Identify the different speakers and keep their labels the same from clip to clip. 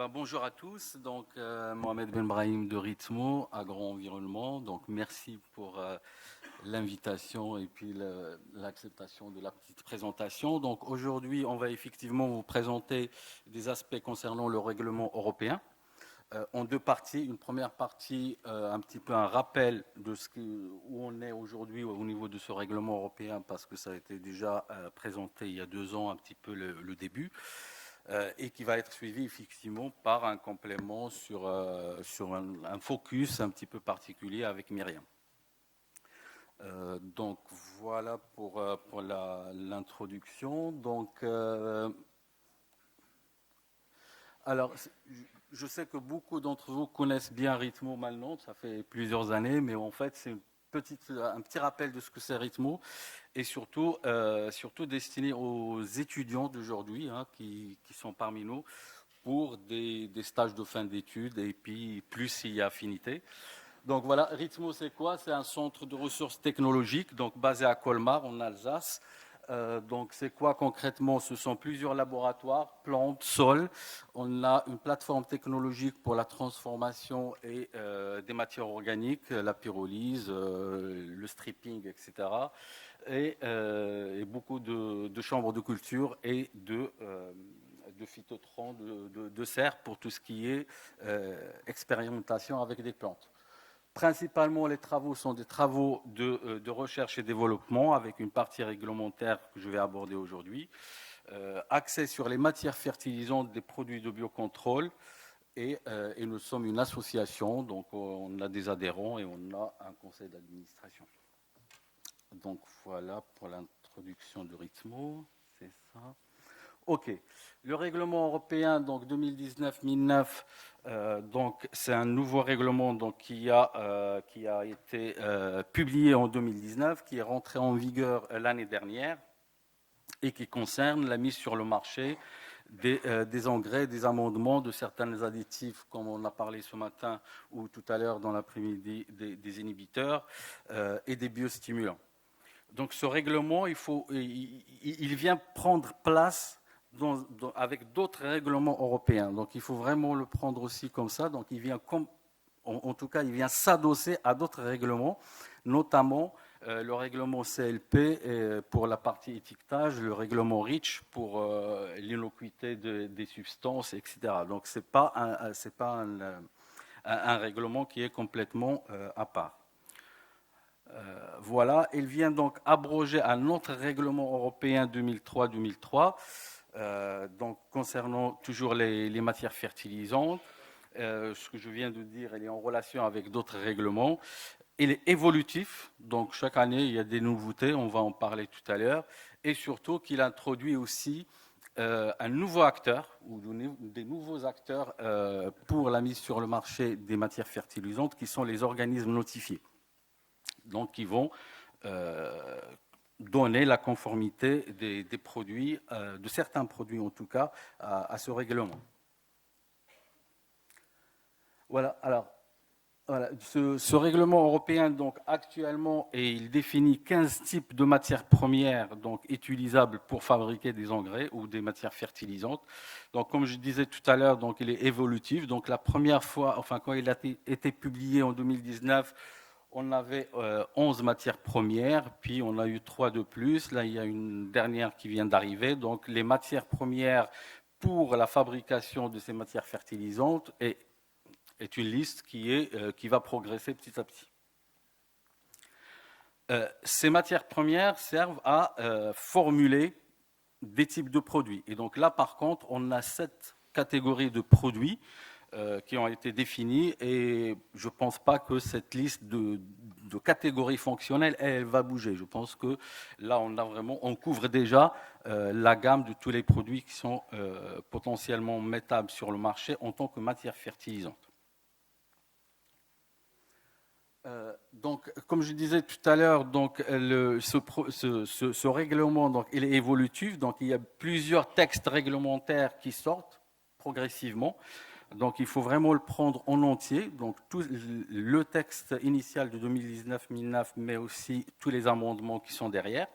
Speaker 1: Bonjour à tous, Mohamed Ben Brahim de Ritmo, Agro-Environnement. Donc merci pour l'invitation et puis l'acceptation de la petite présentation. Donc aujourd'hui, on va effectivement vous présenter des aspects concernant le règlement européen en deux parties. Une première partie, un petit peu un rappel de où on est aujourd'hui au niveau de ce règlement européen, parce que ça a été déjà présenté il y a 2 ans, un petit peu le début. Et qui va être suivi effectivement par un complément sur un focus un petit peu particulier avec Myriam. Donc voilà pour l'introduction. Alors, je sais que beaucoup d'entre vous connaissent bien Ritmo maintenant, ça fait plusieurs années, mais en fait c'est un petit rappel de ce que c'est Ritmo, et surtout destiné aux étudiants d'aujourd'hui qui sont parmi nous pour des stages de fin d'études et puis plus s'il y a affinité. Donc voilà, Ritmo c'est quoi? C'est un centre de ressources technologiques donc basé à Colmar en Alsace. Donc c'est quoi concrètement? Ce sont plusieurs laboratoires, plantes, sols. On a une plateforme technologique pour la transformation et des matières organiques, la pyrolyse, le stripping, etc. Et beaucoup de chambres de culture et de phytotrons, de serres pour tout ce qui est expérimentation avec des plantes. Principalement, les travaux sont des travaux de recherche et développement avec une partie réglementaire que je vais aborder aujourd'hui, axée sur les matières fertilisantes des produits de biocontrôle. Et nous sommes une association, donc on a des adhérents et on a un conseil d'administration. Donc voilà pour l'introduction de Ritmo, c'est ça. OK. Le règlement européen, donc 2019-1009, donc c'est un nouveau règlement donc, qui a été publié en 2019, qui est rentré en vigueur l'année dernière et qui concerne la mise sur le marché des engrais, des amendements, de certains additifs, comme on a parlé ce matin ou tout à l'heure dans l'après-midi, des inhibiteurs et des biostimulants. Donc ce règlement, il vient prendre place avec d'autres règlements européens. Donc il faut vraiment le prendre aussi comme ça. Donc il vient en tout cas, il vient s'adosser à d'autres règlements, notamment le règlement CLP pour la partie étiquetage, le règlement REACH pour l'innocuité des substances, etc. Donc c'est pas un règlement qui est complètement à part. Voilà, il vient donc abroger un autre règlement européen 2003-2003, donc concernant toujours les matières fertilisantes. Ce que je viens de dire, il est en relation avec d'autres règlements. Il est évolutif, donc chaque année il y a des nouveautés, on va en parler tout à l'heure, et surtout qu'il introduit aussi un nouveau acteur ou des nouveaux acteurs pour la mise sur le marché des matières fertilisantes, qui sont les organismes notifiés. Donc, qui vont donner la conformité des produits, de certains produits en tout cas, à ce règlement. Voilà, alors, voilà, ce règlement européen, donc, actuellement, il définit 15 types de matières premières donc, utilisables pour fabriquer des engrais ou des matières fertilisantes. Donc, comme je disais tout à l'heure, donc, il est évolutif. Donc, la première fois, enfin, quand il a été publié en 2019, on avait 11 matières premières, puis on a eu 3 de plus. Là, il y a une dernière qui vient d'arriver. Donc, les matières premières pour la fabrication de ces matières fertilisantes est une liste qui va progresser petit à petit. Ces matières premières servent à formuler des types de produits. Et donc là, par contre, on a 7 catégories de produits qui ont été définis, et je ne pense pas que cette liste de catégories fonctionnelles, elle va bouger. Je pense que là, on couvre déjà la gamme de tous les produits qui sont potentiellement mettables sur le marché en tant que matière fertilisante. Donc, comme je disais tout à l'heure, donc ce règlement, donc, il est évolutif. Donc, il y a plusieurs textes réglementaires qui sortent progressivement. Donc, il faut vraiment le prendre en entier. Donc, tout le texte initial de 2019-1009, mais aussi tous les amendements qui sont derrière.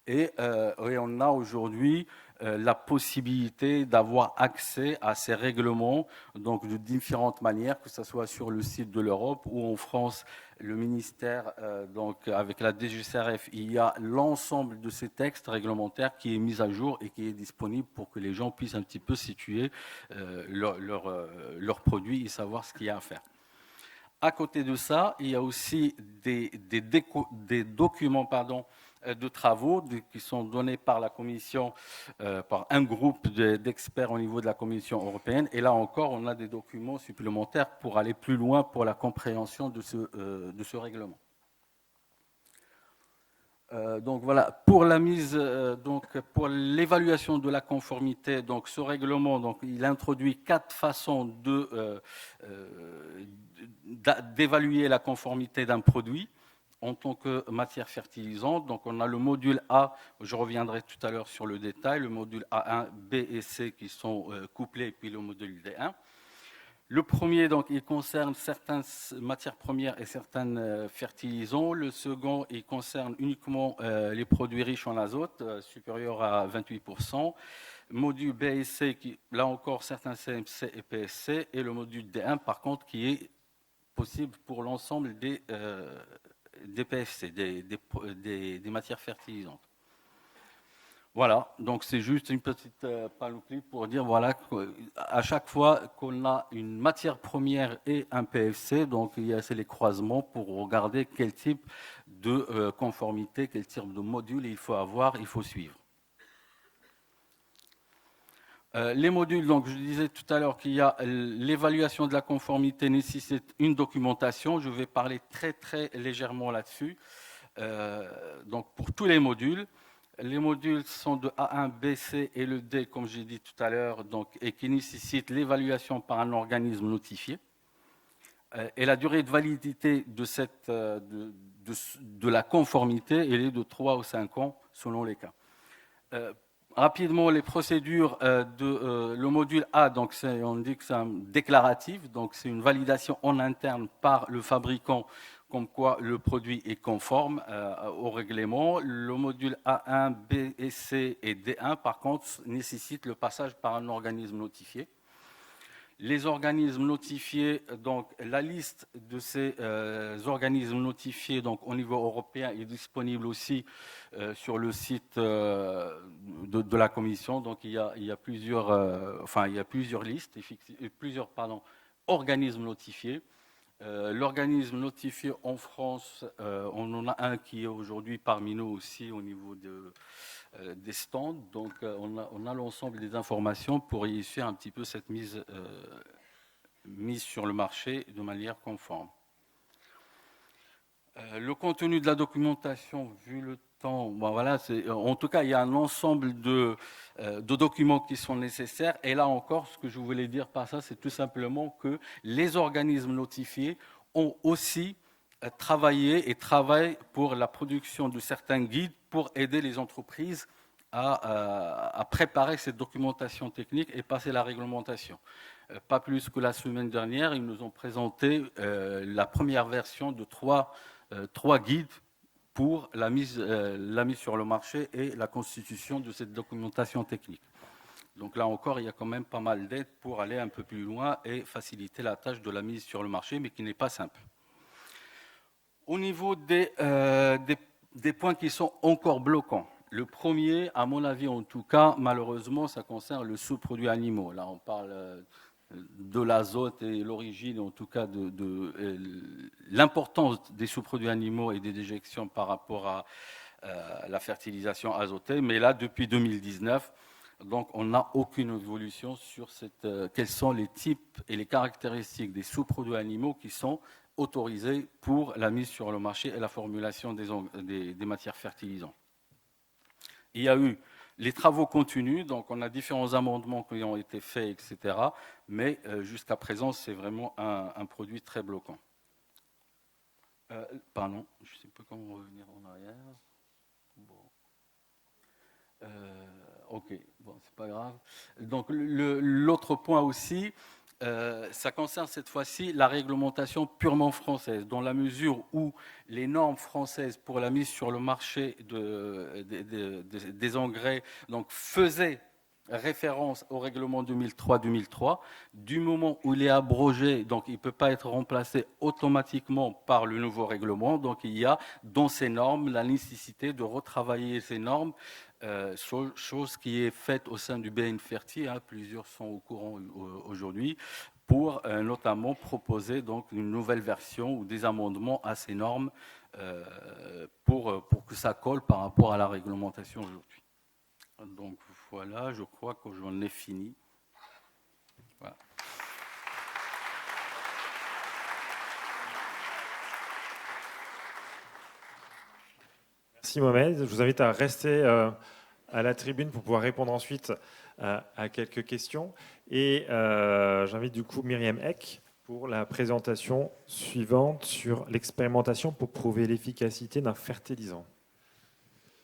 Speaker 1: Et on a aujourd'hui la possibilité d'avoir accès à ces règlements donc de différentes manières, que ce soit sur le site de l'Europe ou en France, le ministère, donc avec la DGCRF, il y a l'ensemble de ces textes réglementaires qui est mis à jour et qui est disponible pour que les gens puissent un petit peu situer leurs produits et savoir ce qu'il y a à faire. À côté de ça, il y a aussi des documents de travaux qui sont donnés par la Commission, par un groupe d'experts au niveau de la Commission européenne. Et là encore, on a des documents supplémentaires pour aller plus loin pour la compréhension de ce règlement. Donc voilà, pour la mise, pour l'évaluation de la conformité, donc ce règlement, donc il introduit 4 façons d'évaluer la conformité d'un produit en tant que matière fertilisante. Donc on a le module A, je reviendrai tout à l'heure sur le détail, le module A1, B et C qui sont couplés, et puis le module D1. Le premier, donc, il concerne certaines matières premières et certains fertilisants. Le second, il concerne uniquement les produits riches en azote, supérieurs à 28%. Module B et C, là encore, certains CMC et PSC. Et le module D1, par contre, qui est possible pour l'ensemble des PFC, des matières fertilisantes. Voilà, donc c'est juste une petite panoplie pour dire voilà à chaque fois qu'on a une matière première et un PFC, donc c'est les croisements pour regarder quel type de conformité, quel type de module il faut avoir, il faut suivre. Les modules, donc je disais tout à l'heure qu'il y a l'évaluation de la conformité nécessite une documentation. Je vais parler très très légèrement là-dessus. Donc pour tous les modules. Les modules sont de A1, B, C et le D, comme j'ai dit tout à l'heure, et qui nécessitent l'évaluation par un organisme notifié. Et la durée de validité de la conformité, elle est de 3 ou 5 ans selon les cas. Rapidement, les procédures le module A, donc on dit que c'est un déclaratif, donc c'est une validation en interne par le fabricant comme quoi le produit est conforme au règlement. Le module A1, B et C et D1, par contre, nécessite le passage par un organisme notifié. Les organismes notifiés, donc la liste de ces organismes notifiés donc, au niveau européen est disponible aussi sur le site de la Commission. Donc il y a plusieurs listes, plusieurs organismes notifiés. L'organisme notifié en France, on en a un qui est aujourd'hui parmi nous aussi au niveau des stands. Donc on a l'ensemble des informations pour réussir un petit peu cette mise sur le marché de manière conforme. Le contenu de la documentation, vu le temps, bon voilà, en tout cas, il y a un ensemble de documents qui sont nécessaires. Et là encore, ce que je voulais dire par ça, c'est tout simplement que les organismes notifiés ont aussi travaillé et travaillent pour la production de certains guides pour aider les entreprises à préparer cette documentation technique et passer la réglementation. Pas plus que la semaine dernière, ils nous ont présenté la première version de trois guides pour la mise sur le marché et la constitution de cette documentation technique. Donc là encore, il y a quand même pas mal d'aides pour aller un peu plus loin et faciliter la tâche de la mise sur le marché, mais qui n'est pas simple. Au niveau des points qui sont encore bloquants, le premier, à mon avis en tout cas, malheureusement, ça concerne le sous-produit animaux. Là, on parle de l'azote et l'origine, en tout cas, de l'importance des sous-produits animaux et des déjections par rapport à la fertilisation azotée. Mais là, depuis 2019, donc, on n'a aucune évolution sur quels sont les types et les caractéristiques des sous-produits animaux qui sont autorisés pour la mise sur le marché et la formulation des matières fertilisantes. Il y a eu les travaux continuent, donc on a différents amendements qui ont été faits, etc. Mais jusqu'à présent, c'est vraiment un produit très bloquant. Pardon, je ne sais pas comment revenir en arrière. Bon. Ok, bon, c'est pas grave. Donc l'autre point aussi, Ça concerne cette fois-ci la réglementation purement française, dans la mesure où les normes françaises pour la mise sur le marché des engrais donc, faisaient référence au règlement 2003-2003. Du moment où il est abrogé, donc il ne peut pas être remplacé automatiquement par le nouveau règlement. Donc il y a dans ces normes la nécessité de retravailler ces normes, chose qui est faite au sein du BN-Ferti, hein, plusieurs sont au courant aujourd'hui, pour notamment proposer donc une nouvelle version ou des amendements à ces normes pour que ça colle par rapport à la réglementation aujourd'hui. Donc voilà, je crois que j'en ai fini. Voilà.
Speaker 2: Merci Mohamed. Je vous invite à rester à la tribune pour pouvoir répondre ensuite à quelques questions. Et j'invite du coup Myriam Eck pour la présentation suivante sur l'expérimentation pour prouver l'efficacité d'un fertilisant.